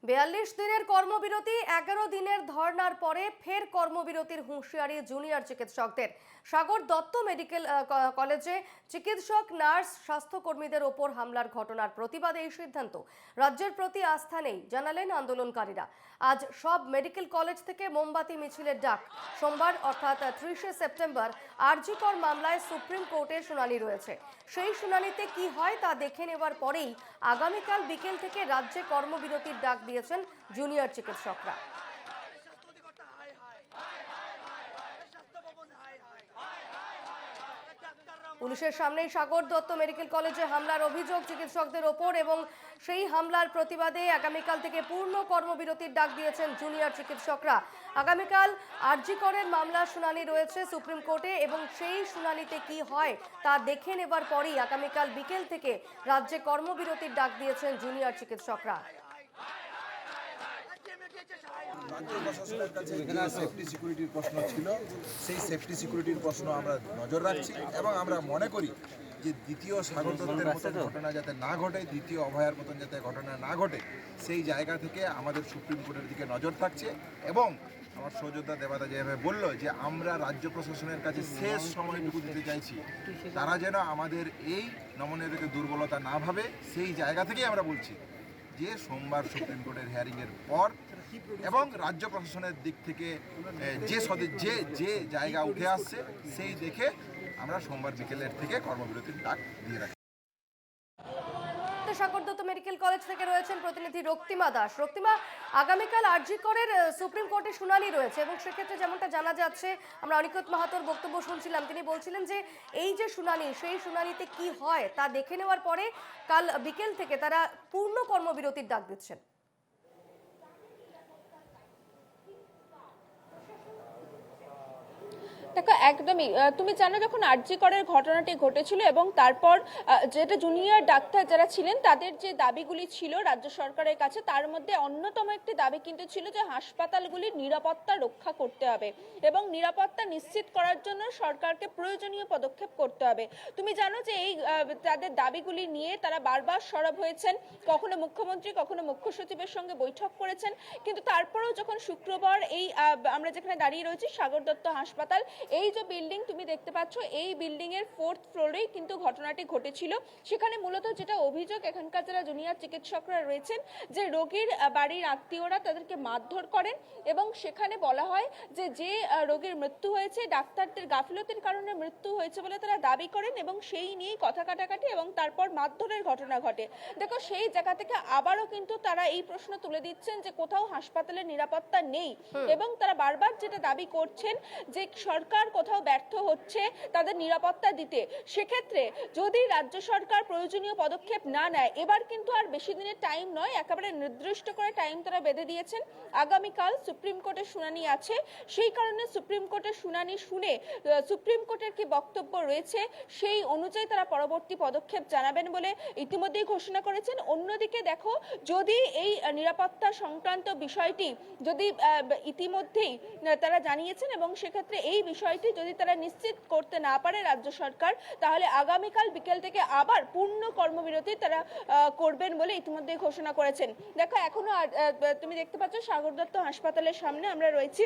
৪২ দিনের কর্মবিরতি, ১১ দিনের ধর্নার পরে ফের কর্মবিরতির হুঁশিয়ারি জুনিয়র চিকিৎসকদের। সাগর দত্ত মেডিকেল কলেজে চিকিৎসক, নার্স, স্বাস্থ্যকর্মীদের ওপর হামলার ঘটনার প্রতিবাদে এই সিদ্ধান্ত। রাজ্যের প্রতি আস্থা নেই জানালেন আন্দোলনকারীরা। আজ সব মেডিকেল কলেজ থেকে মোমবাতি মিছিলের ডাক। সোমবার অর্থাৎ ৩০শে সেপ্টেম্বর আর.জি. কর মামলায় সুপ্রিম কোর্টে শুনানি রয়েছে। সেই শুনানিতে কি হয় তা দেখে নেওয়ার পরেই আগামীকাল বিকেল থেকে রাজ্যে কর্মবিরতির ডাক দিয়েছেন জুনিয়র চিকিৎসকরা। পুলিশের সামনেই সাগর দত্ত মেডিকেল কলেজে হামলার অভিযোগ চিকিৎসকদের ওপর, এবং সেই হামলার প্রতিবাদে আগামীকাল থেকে পূর্ণ কর্মবিরতির ডাক দিয়েছেন জুনিয়র চিকিৎসকরা। আগামীকাল আর.জি. করের মামলার শুনানি রয়েছে সুপ্রিম কোর্টে, এবং সেই শুনানিতে কি হয় তা দেখে নেবার পরই আগামীকাল বিকেল থেকে রাজ্যে কর্মবিরতির ডাক দিয়েছেন জুনিয়র চিকিৎসকরা। রাজ্য প্রশাসনের কাছে সেফটি সিকিউরিটির প্রশ্ন ছিল, সেই সেফটি সিকিউরিটির প্রশ্ন আমরা নজর রাখছি এবং আমরা মনে করি যে দ্বিতীয় সাগর দত্তের মতন ঘটনা যাতে না ঘটে, দ্বিতীয় অভয়ার মতন যাতে ঘটনা না ঘটে, সেই জায়গা থেকে আমাদের সুপ্রিম কোর্টের দিকে নজর থাকছে। এবং আমার সহযোদ্ধা দেবাদা যেভাবে বলল যে আমরা রাজ্য প্রশাসনের কাছে শেষ সময়টুকু দিতে চাইছি, তারা যেন আমাদের এই নমনীয়তাকে দুর্বলতা না ভাবে, সেই জায়গা থেকেই আমরা বলছি যে সোমবার সুপ্রিম কোর্টের হিয়ারিংয়ের পর এবং রাজ্য প্রশাসনের দিক থেকে যে জায়গা উঠে আসছে সেই দেখে আমরা সোমবার বিকেলের থেকে কর্মবিরতির ডাক দিয়ে রাখি। সাগর দত্ত মেডিকেল কলেজ থেকে রয়েছেন প্রতিনিধি রক্তিমা দাস। রক্তিমা, আগামীকাল আর.জি. করের সুপ্রিম কোর্টে শুনানি রয়েছে, এবং সেক্ষেত্রে যেমনটা জানা যাচ্ছে, আমরা অনিকেত মাহাতোর বক্তব্য শুনছিলাম, তিনি বলছিলেন যে এই যে শুনানি, সেই শুনানিতে কি হয় তা দেখে নেওয়ার পরে কাল বিকেল থেকে তারা পূর্ণ কর্মবিরতির ডাক দিচ্ছেন। দেখো, একদমই তুমি জানো যখন আর.জি. করের ঘটনাটি ঘটেছিল এবং তারপর যেটা জুনিয়র ডাক্তার যারা ছিলেন তাদের যে দাবিগুলি ছিল রাজ্য সরকারের কাছে, তার মধ্যে অন্যতম একটি দাবি কিন্তু ছিল যে হাসপাতালগুলির নিরাপত্তা রক্ষা করতে হবে এবং নিরাপত্তা নিশ্চিত করার জন্য সরকারকে প্রয়োজনীয় পদক্ষেপ করতে হবে। তুমি জানো যে এই তাদের দাবিগুলি নিয়ে তারা বারবার সরব হয়েছেন, কখনো মুখ্যমন্ত্রী কখনো মুখ্য সচিবের সঙ্গে বৈঠক করেছেন, কিন্তু তারপরেও যখন শুক্রবার এই আমরা যেখানে দাঁড়িয়ে রয়েছি সাগর দত্ত হাসপাতাল, এই যে বিল্ডিং তুমি দেখতে পাচ্ছ, এই বিল্ডিং এর 4th ফ্লোরেই কিন্তু ঘটনাটি ঘটেছিল। সেখানে মূলত যেটা অভিযোগ এখানকার যারা জুনিয়র চিকিৎসকরা রয়েছেন, যে রোগীর বাড়ির আত্মীয়রা তাদেরকে মারধর করেন এবং সেখানে বলা হয় যে রোগীর মৃত্যু হয়েছে ডাক্তারদের গাফিলতির কারণে মৃত্যু হয়েছে বলে তারা দাবি করেন, এবং সেই নিয়েই কথা কাটাকাটি এবং তারপর মারধরের ঘটনা ঘটে। দেখো, সেই জায়গা থেকে আবারও কিন্তু তারা এই প্রশ্ন তুলে দিচ্ছেন যে কোথাও হাসপাতালের নিরাপত্তা নেই, এবং তারা বারবার যেটা দাবি করছেন যে সরকার কোথাও ব্যর্থ হচ্ছে তাদের নিরাপত্তা দিতে। সেক্ষেত্রে যদি রাজ্য সরকার প্রয়োজনীয় পদক্ষেপ না নেয়, এবার কিন্তু আর বেশি দিনের টাইম নয়, একেবারে নির্দিষ্ট করে টাইম তারা বেঁধে দিয়েছেন। আগামীকাল সুপ্রিম কোর্টের শুনানি আছে, সেই কারণে সুপ্রিম কোর্টের শুনানি শুনে সুপ্রিম কোর্টের কি বক্তব্য রয়েছে সেই অনুযায়ী তারা পরবর্তী পদক্ষেপ জানাবেন বলে ইতিমধ্যেই ঘোষণা করেছেন। অন্যদিকে দেখো, যদি এই নিরাপত্তা সংক্রান্ত বিষয়টি যদি ইতিমধ্যেই তারা জানিয়েছেন, এবং সেক্ষেত্রে এই বিষয়টি যদি তারা নিশ্চিত করতে না পারে রাজ্য সরকার, তাহলে আগামীকাল বিকেল থেকে আবার পূর্ণ কর্মবিরতি তারা করবেন বলে ইতিমধ্যে ঘোষণা করেছেন। দেখো, এখনো তুমি দেখতে পাচ্ছ সাগর দত্ত হাসপাতালের সামনে আমরা রয়েছি।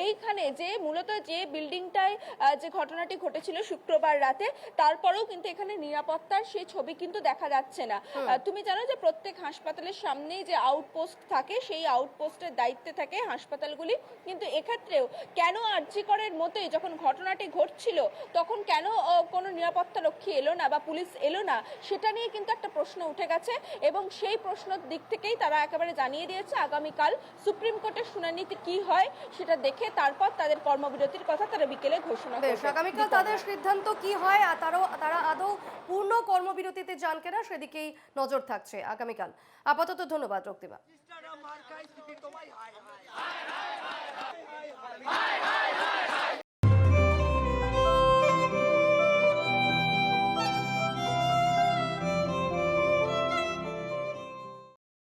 এইখানে যে মূলত যে বিল্ডিংটায় যে ঘটনাটি ঘটেছিল শুক্রবার রাতে, তারপরেও কিন্তু এখানে নিরাপত্তার সেই ছবি কিন্তু দেখা যাচ্ছে না। তুমি জানো যে প্রত্যেক হাসপাতালের সামনেই যে আউটপোস্ট থাকে, সেই আউটপোস্টের দায়িত্বে থাকে হাসপাতালগুলি, কিন্তু এক্ষেত্রেও কেন আর.জি. করের মতোই যখন ঘটনাটি ঘটছিল তখন কেন কোনো নিরাপত্তা রক্ষী এলো না বা পুলিশ এলো না, সেটা নিয়ে কিন্তু একটা প্রশ্ন উঠে গেছে, এবং সেই প্রশ্নের দিক থেকেই তারা একেবারে জানিয়ে দিয়েছে আগামীকাল সুপ্রিম কোর্টের শুনানিতে কি হয় সেটা দেখে তারপর তাদের কর্মবিরতির কথা তারা বিকেলে ঘোষণা করবে। আগামীকাল তাদের সিদ্ধান্ত কি হয়, আর তারা আদৌ পূর্ণ কর্মবিরতিতে যান কিনা সেদিকেই নজর থাকছে আগামীকাল। আপাতত ধন্যবাদ রক্তিমা।